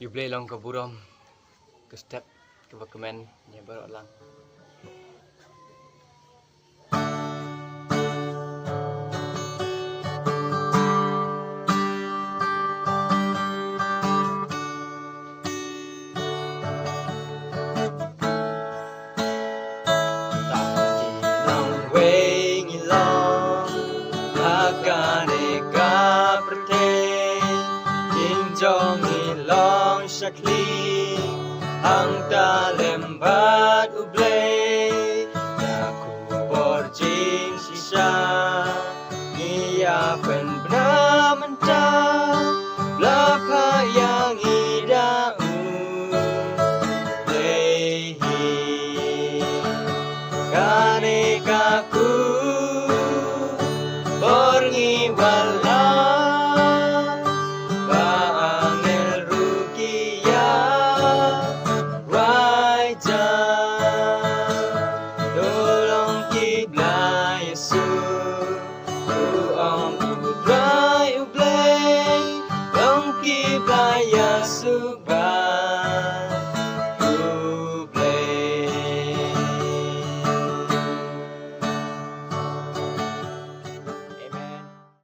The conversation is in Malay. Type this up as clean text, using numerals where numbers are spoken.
Yublay lang ka buram. Ke step ke komen nya baru lang. Long Shakli ang talembat ublay